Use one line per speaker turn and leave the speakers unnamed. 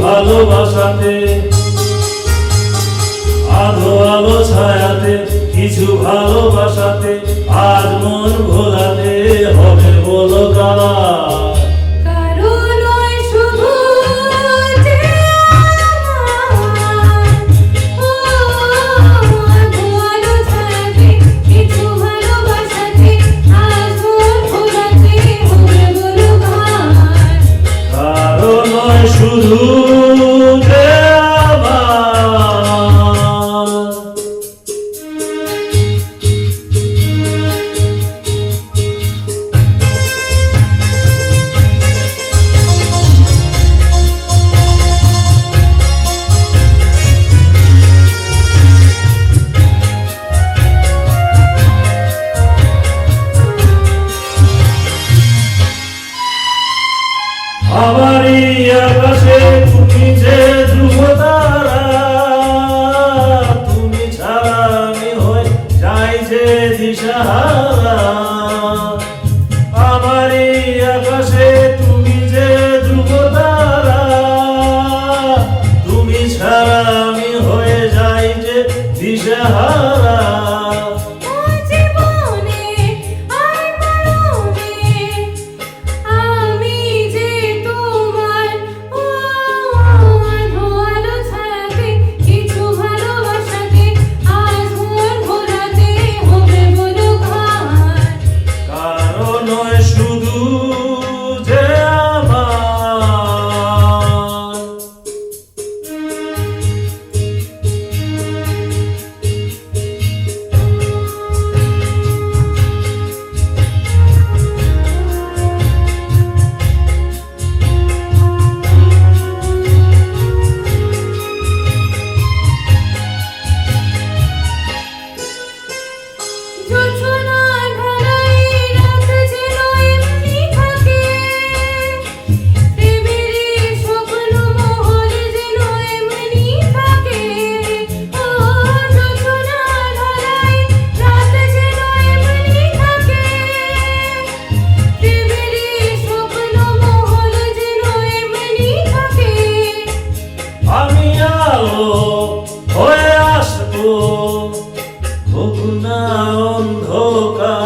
ভালোবাসাতে, আধো আলো ছায়াতে, কিছু ভালোবাসাতে আজ মন ভোলাতে হবে বলো কারা। শুধু যে আমারই আকাশে তুমি যে ধ্রুবতারা, তুমি ছাড়া আমি হয়ে যাই যে দিশাহারা। আমারই আকাশে তুমি যে ধ্রুবতারা, তুমি ছাড়া আমি হয়ে যাই যে দিশাহারা। হয়ে আসবো হোক না অন্ধকার।